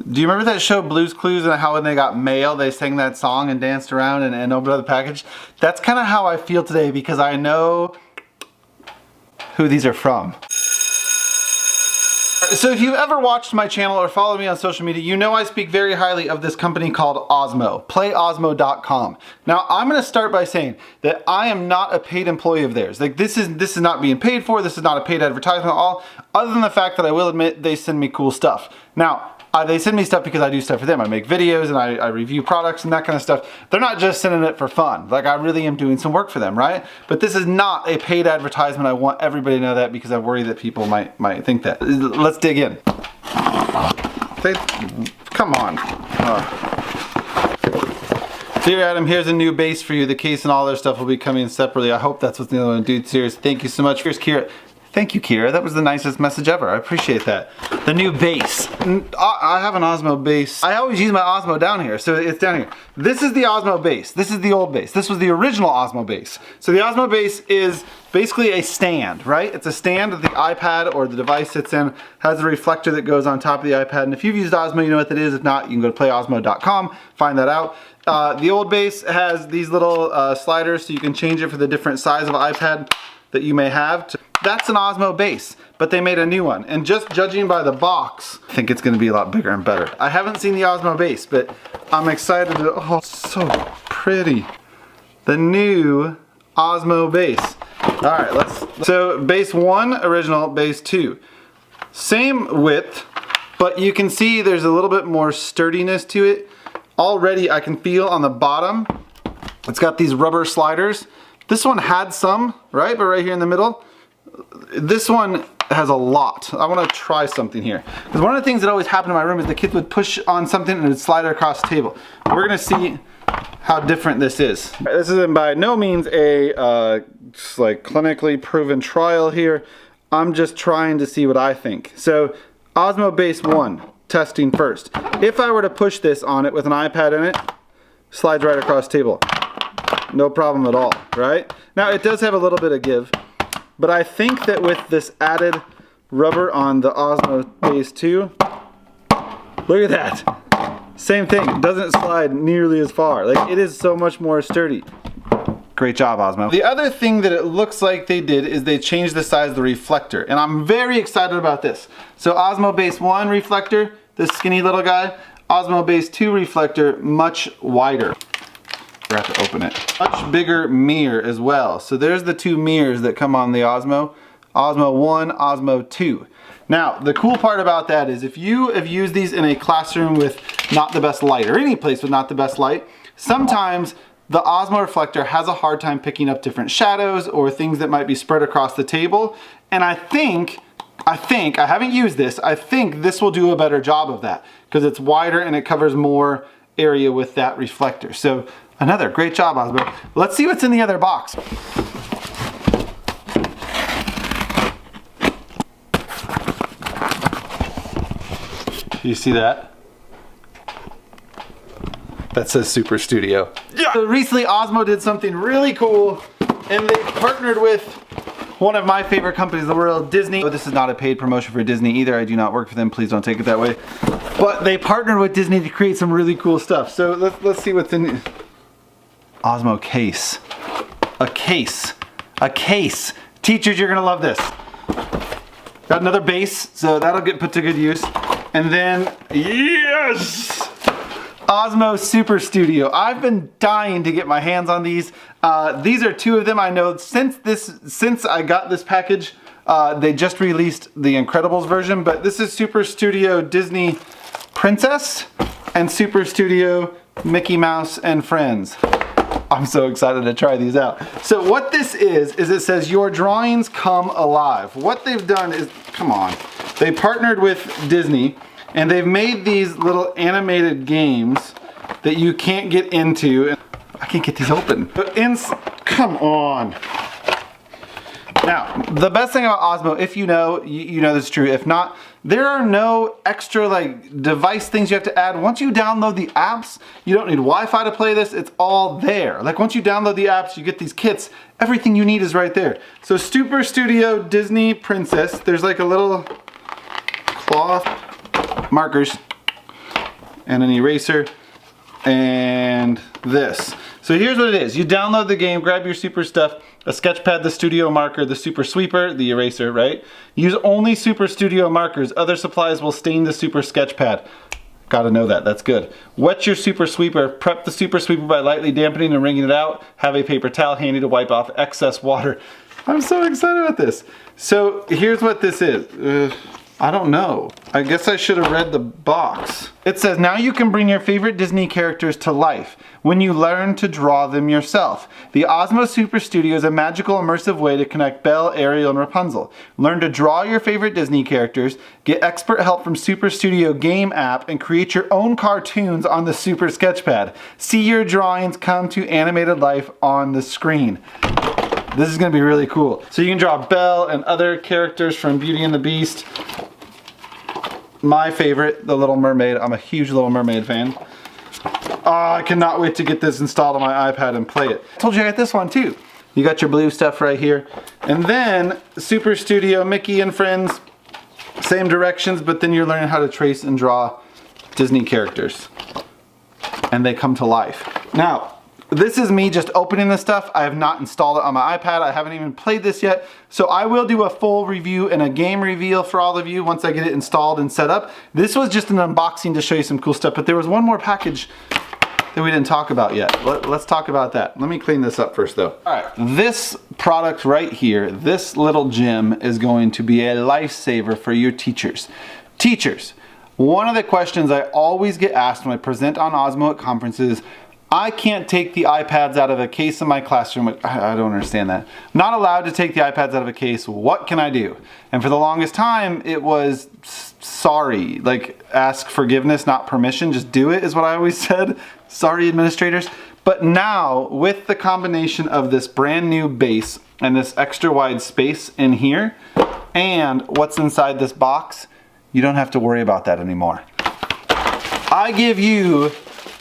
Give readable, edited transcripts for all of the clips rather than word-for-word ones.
Do you remember that show Blue's Clues and how when they got mail, they sang that song and danced around and opened up the package? That's kind of how I feel today because I know who these are from. So if you've ever watched my channel or followed me on social media, you know I speak very highly of this company called Osmo, playosmo.com. Now I'm gonna start by saying that I am not a paid employee of theirs. Like this is not being paid for, this is not a paid advertisement at all, other than the fact that I will admit they send me cool stuff. Now, they send me stuff because I do stuff for them. I make videos and I review products and that kind of stuff. They're not just sending it for fun. Like I really am doing some work for them, right? But this is not a paid advertisement. I want everybody to know that because I worry that people might think that. Let's dig in. Come on. Dear Adam, here's a new base for you. The case and all their stuff will be coming separately. I hope that's what the other one do. Serious. Thank you so much. Here's Kira. Thank you, Kira. That was the nicest message ever. I appreciate that. The new base. I have an Osmo Base. I always use my Osmo down here, so it's down here. This is the Osmo Base. This is the old base. This was the original Osmo Base. So the Osmo Base is basically a stand, right? It's a stand that the iPad or the device sits in, has a reflector that goes on top of the iPad. And if you've used Osmo, you know what that is. If not, you can go to playosmo.com, find that out. The old base has these little sliders so you can change it for the different size of iPad that you may have. That's an Osmo Base, but they made a new one. And just judging by the box, I think it's gonna be a lot bigger and better. I haven't seen the Osmo Base, but I'm excited to, oh, so pretty. The new Osmo Base. All right, so base 1, original, base 2. Same width, but you can see there's a little bit more sturdiness to it. Already I can feel on the bottom, it's got these rubber sliders. This one had some, right? But right here in the middle, this one has a lot. I want to try something here. Because one of the things that always happened in my room is the kids would push on something and it would slide it across the table. We're going to see how different this is. This is by no means a like clinically proven trial here. I'm just trying to see what I think. So Osmo Base 1, testing first. If I were to push this on it with an iPad in it, slides right across the table. No problem at all, right? Now it does have a little bit of give, but I think that with this added rubber on the Osmo Base 2, look at that. Same thing, it doesn't slide nearly as far. Like it is so much more sturdy. Great job, Osmo. The other thing that it looks like they did is they changed the size of the reflector, and I'm very excited about this. So Osmo Base 1 reflector, this skinny little guy. Osmo Base 2 reflector, much wider. I have to open it. Much bigger mirror as well. So there's the two mirrors that come on the Osmo. Osmo 1, Osmo 2. Now, the cool part about that is if you have used these in a classroom with not the best light, or any place with not the best light, sometimes the Osmo reflector has a hard time picking up different shadows or things that might be spread across the table. And I think, I haven't used this, I think this will do a better job of that because it's wider and it covers more area with that reflector. So another great job, Osmo. Let's see what's in the other box. You see that? That says Super Studio. Yeah. So recently Osmo did something really cool and they partnered with one of my favorite companies in the world, Disney. This is not a paid promotion for Disney either. I do not work for them. Please don't take it that way. But they partnered with Disney to create some really cool stuff. So let's see what's in the Osmo case. A case. A case. Teachers, you're gonna love this. Got another base, so that'll get put to good use. And then, yes! Osmo Super Studio. I've been dying to get my hands on these. These are two of them. I know since I got this package, they just released the Incredibles version, but this is Super Studio Disney Princess and Super Studio Mickey Mouse and Friends. I'm so excited to try these out. So what this is it says your drawings come alive. What they've done is, come on, they partnered with Disney and they've made these little animated games that you can't get into. I can't get these open. But come on. Now, the best thing about Osmo, if you know, you know this is true. If not, there are no extra like device things you have to add. Once you download the apps, you don't need Wi-Fi to play this. It's all there. Like once you download the apps, you get these kits. Everything you need is right there. So Super Studio Disney Princess. There's like a little cloth markers. and an eraser, and this. So here's what it is. You download the game, grab your super stuff, a sketch pad, the studio marker, the super sweeper, the eraser, right? Use only super studio markers. Other supplies will stain the super sketch pad. Gotta know that, that's good. Wet your super sweeper. Prep the super sweeper by lightly dampening and wringing it out. Have a paper towel handy to wipe off excess water. I'm so excited about this. So here's what this is. I don't know. I guess I should have read the box. It says, now you can bring your favorite Disney characters to life when you learn to draw them yourself. The Osmo Super Studio is a magical, immersive way to connect Belle, Ariel, and Rapunzel. Learn to draw your favorite Disney characters, get expert help from Super Studio game app, and create your own cartoons on the Super Sketchpad. See your drawings come to animated life on the screen. This is gonna be really cool. So you can draw Belle and other characters from Beauty and the Beast. My favorite, The Little Mermaid. I'm a huge Little Mermaid fan. Oh, I cannot wait to get this installed on my iPad and play it. I told you I got this one too. You got your blue stuff right here. And then Super Studio, Mickey and Friends, same directions, but then you're learning how to trace and draw Disney characters. And they come to life. Now, this is me just opening this stuff. I have not installed it on my iPad. I haven't even played this yet. So I will do a full review and a game reveal for all of you once I get it installed and set up. This was just an unboxing to show you some cool stuff, but there was one more package that we didn't talk about yet. Let's talk about that. Let me clean this up first though. All right, this product right here, this little gem is going to be a lifesaver for your teachers. Teachers, one of the questions I always get asked when I present on Osmo at conferences, I can't take the iPads out of a case in my classroom. I don't understand that. I'm not allowed to take the iPads out of a case. What can I do? And for the longest time, it was sorry. Like, ask forgiveness, not permission. Just do it is what I always said. Sorry, administrators. But now, with the combination of this brand new base and this extra wide space in here, and what's inside this box, you don't have to worry about that anymore. I give you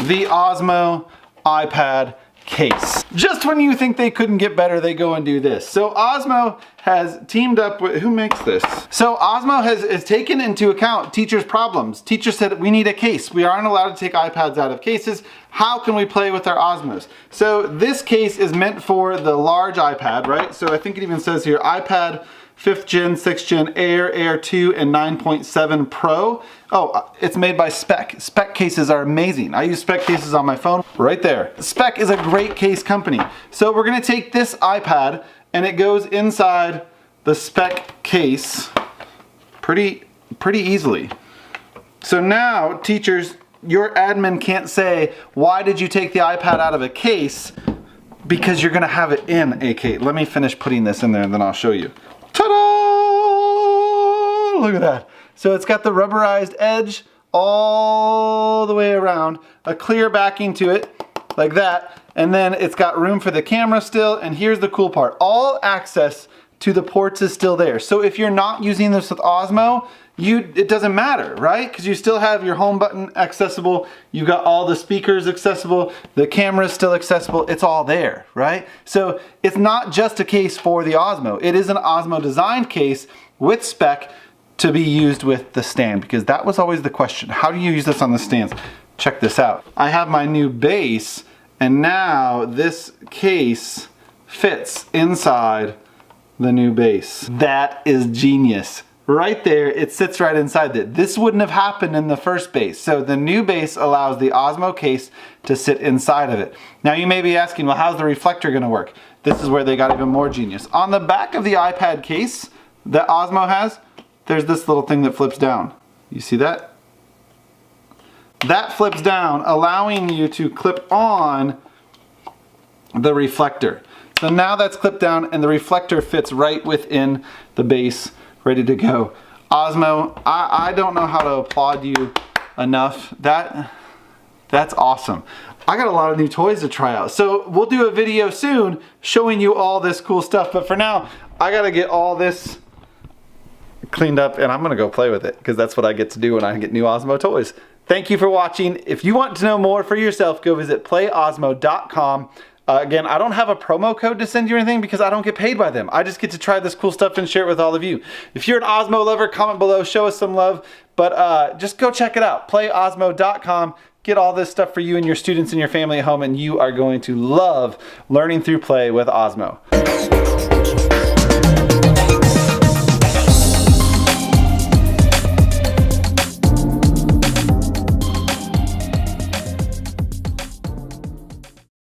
the Osmo iPad case. Just when you think they couldn't get better, they go and do this. So Osmo has teamed up with, who makes this? So Osmo has taken into account teachers' problems. Teachers said, we need a case. We aren't allowed to take iPads out of cases. How can we play with our Osmos? So this case is meant for the large iPad, right? So I think it even says here, iPad 5th gen, 6th gen, Air, Air 2, and 9.7 Pro. Oh, it's made by Spec. Spec cases are amazing. I use Spec cases on my phone right there. Spec is a great case company. So we're gonna take this iPad and it goes inside the Spec case pretty easily. So now, teachers, your admin can't say, why did you take the iPad out of a case? Because you're gonna have it in a case. Let me finish putting this in there and then I'll show you. Ta-da! Look at that. So it's got the rubberized edge all the way around, a clear backing to it, like that, and then it's got room for the camera still, and here's the cool part. All access to the ports is still there. So if you're not using this with Osmo, it doesn't matter, right? Because you still have your home button accessible, you got all the speakers accessible, the camera is still accessible, it's all there, right? So it's not just a case for the Osmo, it is an Osmo designed case with Spec to be used with the stand, because that was always the question. How do you use this on the stands? Check this out. I have my new base, and now this case fits inside the new base. That is genius. Right there, it sits right inside it. This wouldn't have happened in the first base. So the new base allows the Osmo case to sit inside of it. Now you may be asking, well, how's the reflector gonna work? This is where they got even more genius. On the back of the iPad case that Osmo has, there's this little thing that flips down. You see that? That flips down, allowing you to clip on the reflector. So now that's clipped down and the reflector fits right within the base, ready to go. Osmo, I don't know how to applaud you enough. That's awesome. I got a lot of new toys to try out. So we'll do a video soon showing you all this cool stuff. But for now, I gotta get all this cleaned up and I'm gonna go play with it because that's what I get to do when I get new Osmo toys. Thank you for watching. If you want to know more for yourself, go visit playosmo.com. Again, I don't have a promo code to send you or anything because I don't get paid by them. I just get to try this cool stuff and share it with all of you. If you're an Osmo lover, comment below, show us some love. But just go check it out. PlayOsmo.com. Get all this stuff for you and your students and your family at home, and you are going to love learning through play with Osmo.